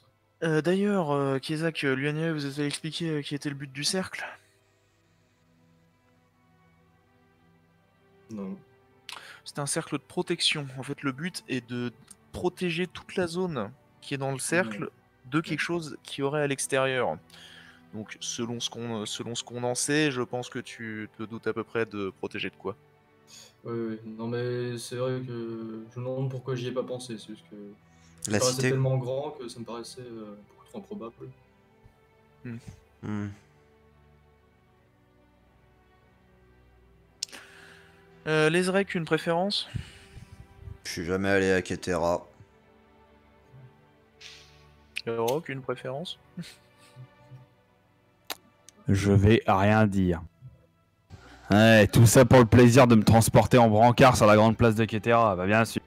passe. D'ailleurs, Kezak, Luania, vous avez expliqué qui était le but du cercle? Non. C'est un cercle de protection. En fait, le but est de protéger toute la zone qui est dans le cercle de quelque chose qui aurait à l'extérieur. Donc, selon ce qu'on en sait, je pense que tu te doutes à peu près de protéger de quoi. Oui. Non, mais c'est vrai que je me demande pourquoi j'y ai pas pensé. C'est juste que La ça paraissait cité. tellement grand que ça me paraissait beaucoup trop improbable. Les Rec, une préférence? Je suis jamais allé à Ketera. Rock, une préférence? Je vais rien dire. Ouais, tout ça pour le plaisir de me transporter en brancard sur la grande place de Ketera, bah bien sûr.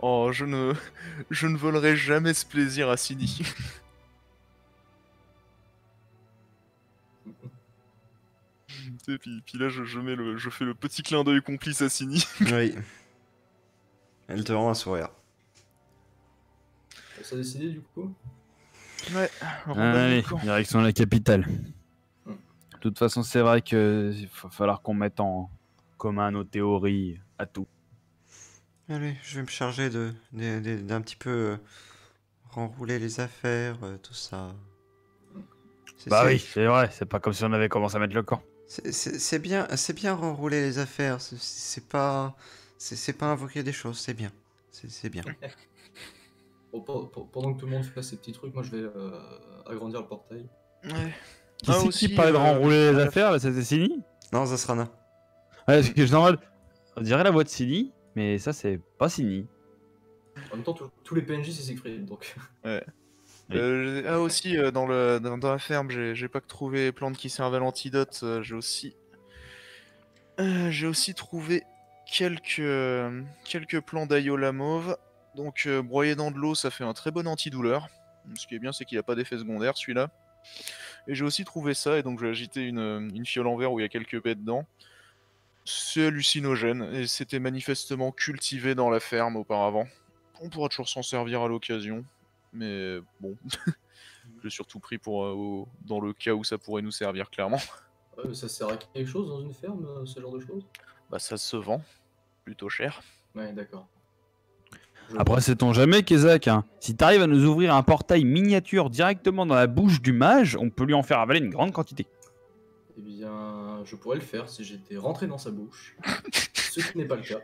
Oh, je ne volerai jamais ce plaisir à Sini. Et puis là, je fais le petit clin d'œil complice à Sini. Oui. Elle te rend un sourire. Ça a décidé du coup? Ouais, Allez, direction la capitale. Hmm. De toute façon, c'est vrai que il va falloir qu'on mette en commun nos théories à tout. Allez, je vais me charger d'un petit peu renrouler les affaires, tout ça. Bah oui, c'est vrai, c'est pas comme si on avait commencé à mettre le camp. C'est bien renrouler les affaires. C'est pas invoquer des choses. C'est bien, c'est bien. Bon, pendant que tout le monde fait ses petits trucs, moi je vais agrandir le portail. Ouais. Qui c'est qui parlait de renrouler les affaires là? C'était Sini? Non, Zasrana. Ouais, parce que je normal. On dirait la voix de Sini, mais ça c'est pas Sini. En même temps, tous les PNJ c'est Siegfried, donc. Ouais. Oui. Aussi, dans la ferme, j'ai pas que trouvé les plantes qui servent à l'antidote, j'ai aussi trouvé quelques plants d'aïola mauve. Donc, broyé dans de l'eau, ça fait un très bon antidouleur. Ce qui est bien, c'est qu'il a pas d'effet secondaire, celui-là. Et j'ai aussi trouvé ça, et donc j'ai agité une fiole en verre où il y a quelques baies dedans. C'est hallucinogène, et c'était manifestement cultivé dans la ferme auparavant. On pourra toujours s'en servir à l'occasion, mais bon, j'ai surtout pris dans le cas où ça pourrait nous servir clairement. Ça sert à quelque chose dans une ferme, ce genre de choses? Bah ça se vend, plutôt cher. Ouais, d'accord. Après, sait-on jamais, Kezak, hein. Si t'arrives à nous ouvrir un portail miniature directement dans la bouche du mage, on peut lui en faire avaler une grande quantité. Eh bien, je pourrais le faire si j'étais rentré dans sa bouche. Ce qui n'est pas le cas.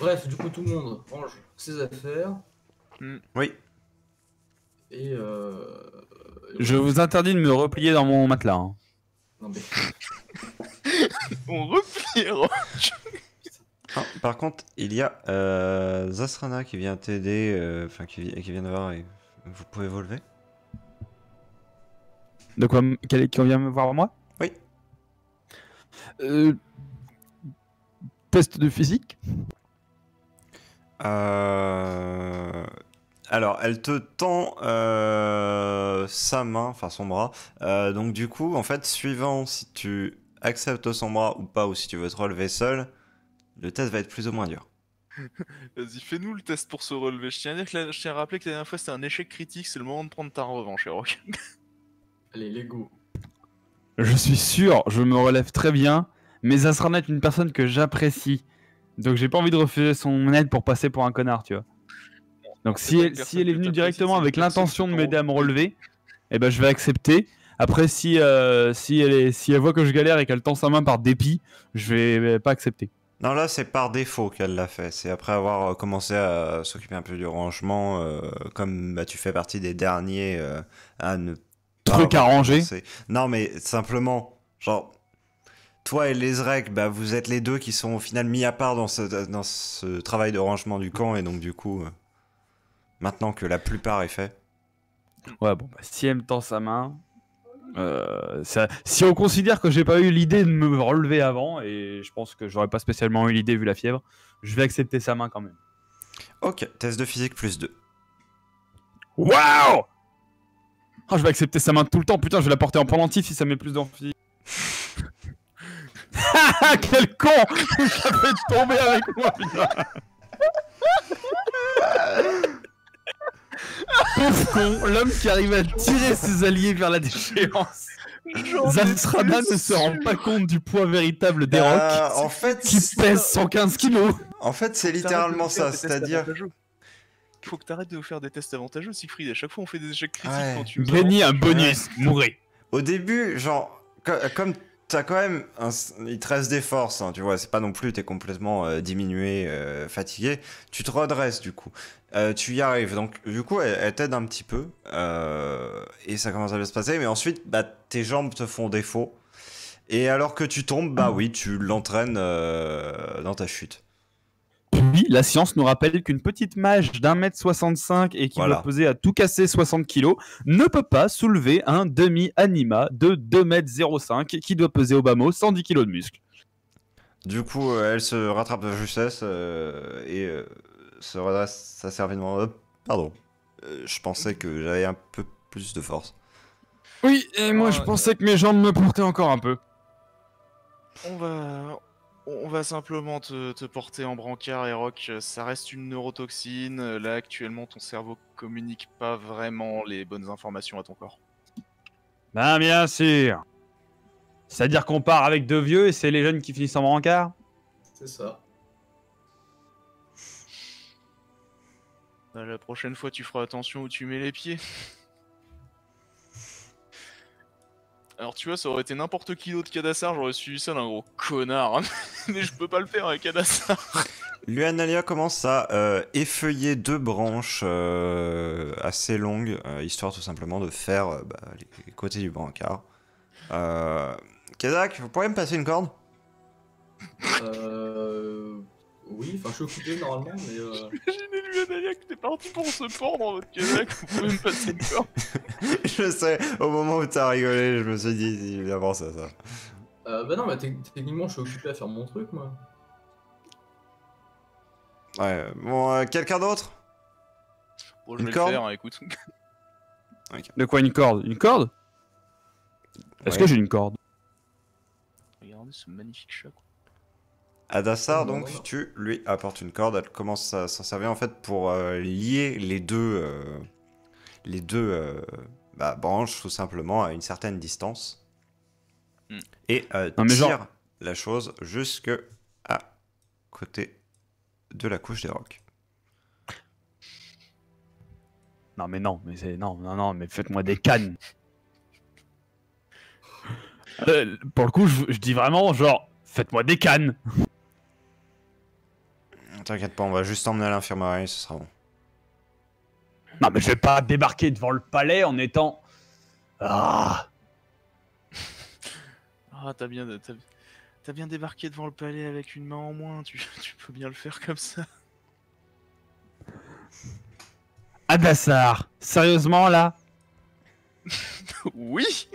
Bref, du coup, tout le monde range ses affaires. Oui. Et Je vous interdis de me replier dans mon matelas. Hein. Non mais... On replie. Ah, par contre, il y a Zasrana qui vient t'aider, enfin qui vient de voir et vous pouvez vous lever. De quoi qu'on vient me voir moi? Oui. Test de physique? Alors, elle te tend sa main, enfin son bras. Donc du coup, en fait, suivant si tu acceptes son bras ou pas, ou si tu veux te relever seul, le test va être plus ou moins dur. Vas-y, fais-nous le test pour se relever. Je tiens à rappeler que la dernière fois c'était un échec critique, c'est le moment de prendre ta revanche, Rock. Allez, Lego. Je suis sûr, je me relève très bien, mais Zasrana est une personne que j'apprécie. Donc j'ai pas envie de refuser son aide pour passer pour un connard, tu vois. Donc si elle est venue directement avec l'intention de m'aider à me relever, eh ben je vais accepter. Après si elle voit que je galère et qu'elle tend sa main par dépit, je vais pas accepter. Non, là, c'est par défaut qu'elle l'a fait. C'est après avoir commencé à s'occuper un peu du rangement, comme bah, tu fais partie des derniers à ne pas Truc à avoir ranger. commencé. Non, mais simplement, genre, toi et Lezrek, bah, vous êtes les deux qui sont au final mis à part dans ce travail de rangement du camp, et donc du coup, maintenant que la plupart est fait. Ouais, bon, bah, si elle me tend sa main, si on considère que j'ai pas eu l'idée de me relever avant, et je pense que j'aurais pas spécialement eu l'idée vu la fièvre, je vais accepter sa main quand même. Ok, test de physique plus 2. Waouh! Oh, je vais accepter sa main tout le temps, putain, je vais la porter en pendentif si ça met plus d'envie. Quel con! Il a fait tomber avec moi, putain! Pauvre con, l'homme qui arrive à tirer ses alliés vers la déchéance. Zasrana ne se rend pas compte du poids véritable des rocs En fait, qui pèse 115 kilos. En fait, c'est littéralement ça, c'est-à-dire... Il faut que t'arrêtes de nous faire des tests avantageux, Siegfried. À chaque fois, on fait des échecs critiques Ouais. quand tu nous Gagnez un avances. bonus, mourrez. Au début, genre, comme t'as quand même... il te reste des forces, hein, tu vois, c'est pas non plus, t'es complètement diminué, fatigué, tu te redresses du coup. Tu y arrives, donc du coup, elle t'aide un petit peu, et ça commence à bien se passer, mais ensuite, bah, tes jambes te font défaut, et alors que tu tombes, bah oui, tu l'entraînes dans ta chute. Puis, la science nous rappelle qu'une petite mage d'1m65 et qui Voilà. doit peser à tout casser 60 kg ne peut pas soulever un demi-anima de 2m05 qui doit peser au bas mot 110 kg de muscle. Du coup, elle se rattrape de justesse, et se redresse assez rapidement. Pardon, je pensais que j'avais un peu plus de force. Oui, et moi je pensais que mes jambes me portaient encore un peu. On On va simplement te porter en brancard, Rock. Ça reste une neurotoxine. Là, actuellement, ton cerveau communique pas vraiment les bonnes informations à ton corps. Ben bien sûr. C'est-à-dire qu'on part avec 2 vieux et c'est les jeunes qui finissent en brancard? C'est ça. Bah, la prochaine fois, tu feras attention où tu mets les pieds. Alors tu vois, ça aurait été n'importe qui d'autre qu'Adassar, j'aurais suivi ça d'un gros connard. Hein. Mais je peux pas le faire avec Adassar. Luanalia commence à effeuiller 2 branches assez longues, histoire tout simplement de faire les côtés du brancard. Kezak, vous pourriez me passer une corde? Oui, enfin je suis occupé normalement, mais Imaginez Luanalia que t'es parti pour se pendre en votre Kazakh, vous pouvez me passer une corde. Je sais, au moment où t'as rigolé, je me suis dit, il vient penser à ça. bah non, mais techniquement je suis occupé à faire mon truc moi. Ouais, bon, quelqu'un d'autre? Bon, je Une vais corde le faire, hein, écoute. De quoi une corde? Une corde? Est-ce Ouais. que j'ai une corde? Regardez ce magnifique chat, quoi. Adassar, Non, donc, non. tu lui apportes une corde, elle commence à s'en servir en fait pour lier les deux branches tout simplement à une certaine distance. Hmm. Et Non, mais tire genre- la chose jusque à côté de la couche des rocs. Non mais non, mais c'est... Non, mais faites-moi des cannes. Pour le coup, je dis vraiment genre, faites-moi des cannes. T'inquiète pas, on va juste emmener à l'infirmerie, ce sera bon. Non mais je vais pas débarquer devant le palais en étant... Ah. Ah, t'as bien débarqué devant le palais avec une main en moins, tu peux bien le faire comme ça. Adassar, sérieusement là? Oui.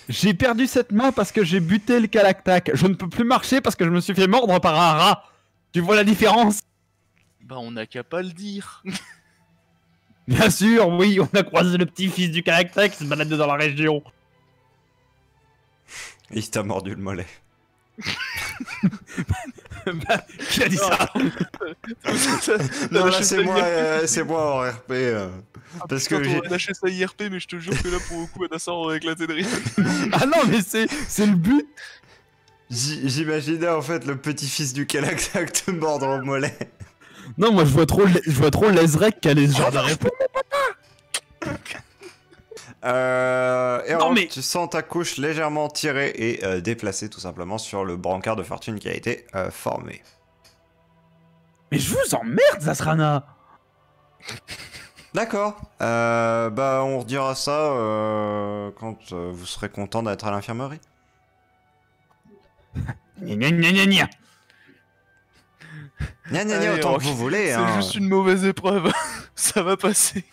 J'ai perdu cette main parce que j'ai buté le Kalaktak. Je ne peux plus marcher parce que je me suis fait mordre par un rat. Tu vois la différence? Bah on n'a qu'à pas le dire. Bien sûr, oui, on a croisé le petit-fils du Kalaktak qui se baladait dans la région. Il t'a mordu le mollet. Qui a dit ça? Non, là c'est moi en RP. Parce que j'ai... j'ai lâché ça IRP, mais je te jure que là pour le coup, Adassar aurait éclaté de rire. Ah non, mais c'est le but. J'imaginais en fait le petit-fils du Kalaktak te mordre au mollet. Non, moi je vois trop Lesrek qui a les genres de réponse. Et Non, mais- tu sens ta couche légèrement tirée et déplacée tout simplement sur le brancard de fortune qui a été formé. Mais je vous emmerde, Zasrana. D'accord. On redira ça quand vous serez content d'être à l'infirmerie. Gna gna gna gna gna. Gna gna gna Allez, autant Rock, que vous voulez. C'est Hein. juste une mauvaise épreuve. Ça va passer.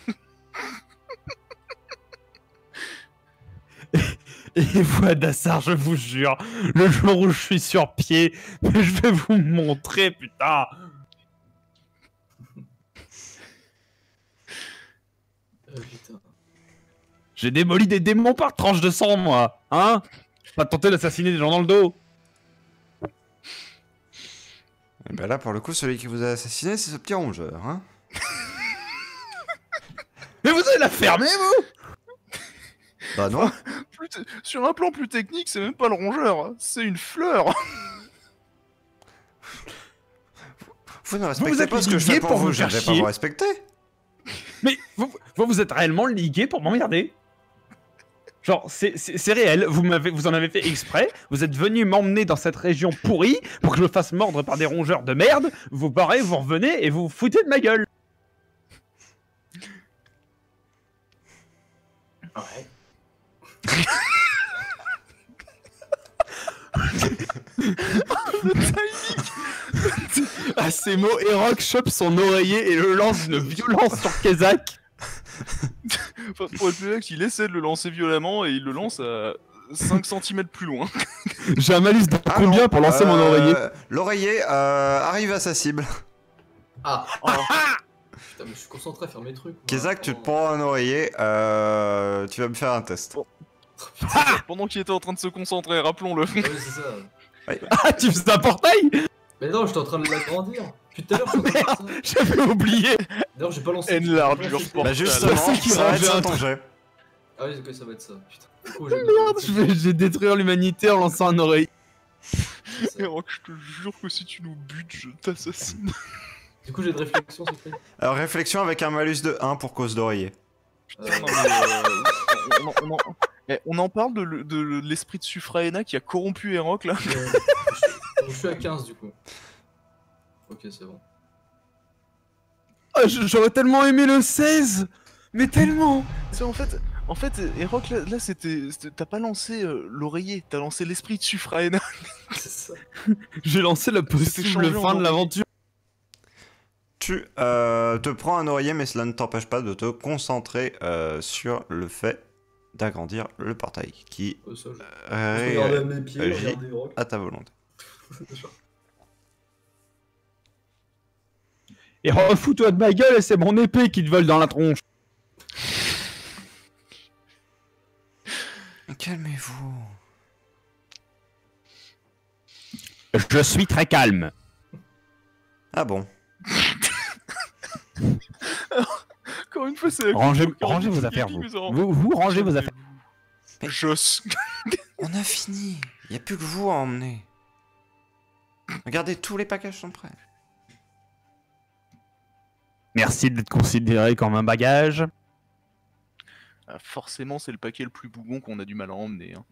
Et vous, Adassar, je vous jure, le jour où je suis sur pied, je vais vous montrer, putain. Putain. J'ai démoli des démons par tranche de sang, moi. Hein? Pas tenter d'assassiner des gens dans le dos. Et ben là, pour le coup, celui qui vous a assassiné, c'est ce petit rongeur. Hein. Mais vous allez la fermer, vous? Bah non. Sur un plan plus technique, c'est même pas le rongeur, hein, c'est une fleur. Vous ne respectez êtes pas ce que je ligué fais pour pour vous, me je ne faire vais pas chier. vous respecter. Mais vous êtes réellement ligué pour m'emmerder. Genre, c'est réel, vous en avez fait exprès, vous êtes venu m'emmener dans cette région pourrie pour que je me fasse mordre par des rongeurs de merde, vous barrez, vous revenez et vous vous foutez de ma gueule. Ouais. À ces mots, Erok chope son oreiller et le lance d'une violence sur Kezak. Enfin, pour être plus exact, il essaie de le lancer violemment et il le lance à 5 cm plus loin. J'ai un malus de Ah combien non, pour lancer mon oreiller? L'oreiller arrive à sa cible. Ah. Putain, mais je suis concentré à faire mes trucs. moi. Kezak, tu te Oh. prends un oreiller, tu vas me faire un test. Pendant qu'il était en train de se concentrer, rappelons-le. Ah oui, c'est ça. Ah, tu faisais un portail? Mais non, j'étais en train de l'agrandir. Depuis tout à l'heure, je suis en train de faire ça. J'avais oublié. D'ailleurs, j'ai pas lancé. Enlarge j'ai pas your lancé- portal. Bah justement, C'est qui ça va rangeait être ça un ton truc. jet. Ah oui, ok, ça va être ça. Putain. Du coup, Merde, je vais détruire l'humanité en lançant un oreille. c'est ça. Rock, je te jure que si tu nous butes, je t'assassine. Du coup, j'ai de réflexion, s'il te plaît. Alors réflexion avec un malus de 1 pour cause d'oreiller. Euh, Non, mais, on en parle de l'esprit de Suphraena qui a corrompu Erok là. je suis à 15 du coup. Ok, c'est bon. Ah, j'aurais tellement aimé le 16. Mais tellement. Tu sais, en fait, Erok là t'as pas lancé l'oreiller, t'as lancé l'esprit de Suphraena. C'est ça. J'ai lancé la possible changé en fin de oreille. l'aventure. Tu te prends un oreiller, mais cela ne t'empêche pas de te concentrer sur le fait d'agrandir le portail, qui Ça, je regardais mes pieds, agit regardais Rock. à ta volonté. Et refous-toi de ma gueule et c'est mon épée qui te vole dans la tronche. Calmez-vous. Je suis très calme. Ah bon. Encore une fois, c'est la Rangez culture vos qui affaires, nous vous. a- Vous rangez vos affaires. Joss. On a fini. Il n'y a plus que vous à emmener. Regardez, tous les packages sont prêts. Merci d'être considéré comme un bagage. Ah, forcément, c'est le paquet le plus bougon qu'on a du mal à emmener. Hein.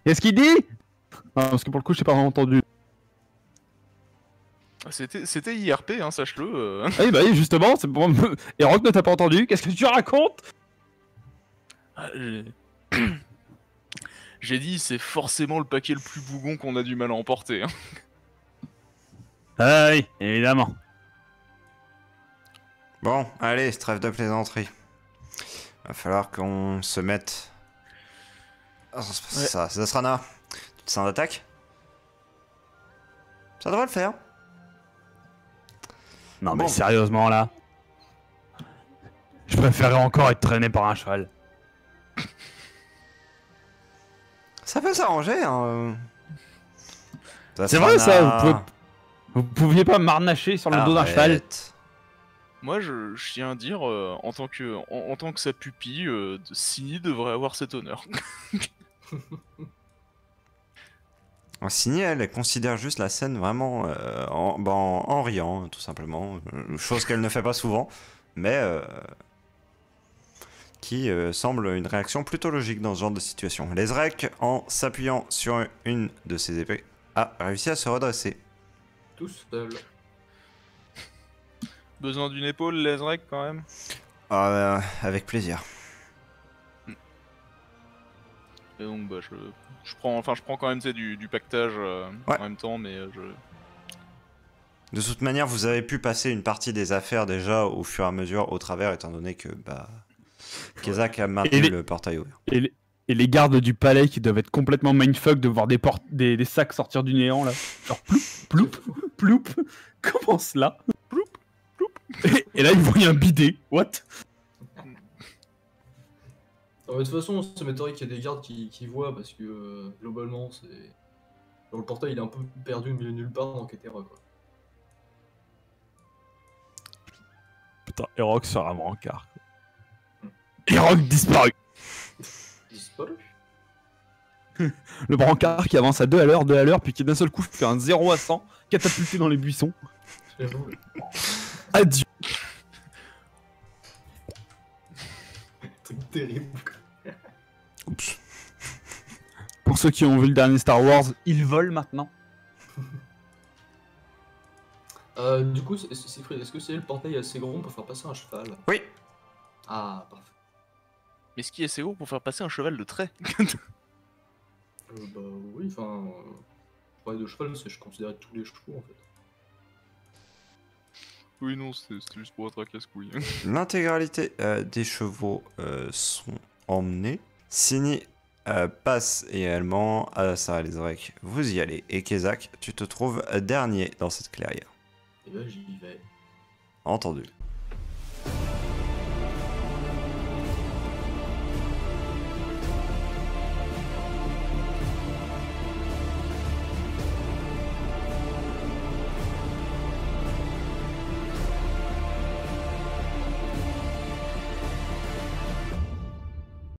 Qu'est-ce qu'il dit? Non, parce que pour le coup, je t'ai pas vraiment entendu. C'était IRP, hein, sache-le. Ah oui, bah oui, justement, c'est pour... Et Rock ne t'a pas entendu. Qu'est-ce que tu racontes? Ah, J'ai dit, c'est forcément le paquet le plus bougon qu'on a du mal à emporter. Hein. Ah oui, évidemment. Bon, allez, trêve de plaisanterie. Va falloir qu'on se mette... Ah, ça sera là. Tu te sens d'attaque? Ça devrait le faire. Non Bon. mais sérieusement là, je préférerais encore être traîné par un cheval. Ça peut s'arranger, hein. C'est vrai ça, vous pouviez pas m'arnacher sur le dos d'un cheval. Arrête. Moi, je tiens à dire, en tant que sa pupille, Sini devrait avoir cet honneur. Signé, elle considère juste la scène vraiment en riant, tout simplement. Chose qu'elle ne fait pas souvent, mais qui semble une réaction plutôt logique dans ce genre de situation. Lezrek, en s'appuyant sur une de ses épées, a réussi à se redresser. Tout seul. Besoin d'une épaule, Lezrek, quand même. Avec plaisir. Et donc, bah, je prends quand même, tu sais, du pactage Ouais. en même temps, mais je... De toute manière, vous avez pu passer une partie des affaires déjà au fur et à mesure au travers, étant donné que Kezak a maintenu le portail ouvert. Et les gardes du palais qui doivent être complètement mindfuck de voir des sacs sortir du néant là. Genre ploup, ploup, ploup. Comment cela? Ploup, ploup. Et là ils voient un bidet. What? De toute façon, ça m'étonnerait qu'il y ait des gardes qui voient parce que globalement, c'est. Dans le portail, il est un peu perdu au milieu de nulle part dans Ketera, quoi. Putain, Erok sur un brancard. Erok disparu. Disparu. Le brancard qui avance à 2 à l'heure, puis qui d'un seul coup fait un 0 à 100, catapulté dans les buissons. J'avoue. Adieu. Truc terrible, quoi. Oups. Pour ceux qui ont vu le dernier Star Wars, il vole maintenant. Du coup, Siegfried, est-ce que c'est le portail assez grand pour faire passer un cheval? Oui. Ah, parfait. Mais ce qui est assez gros pour faire passer un cheval de trait. Bah oui, enfin. Travail de cheval, c'est je considérais tous les chevaux en fait. Oui, non, c'était juste pour être à casse-couille. L'intégralité des chevaux sont emmenés. Sini passe également à Sarah Lezrek. Vous y allez. Et Kezak, tu te trouves dernier dans cette clairière. Et là, j'y vais. Entendu.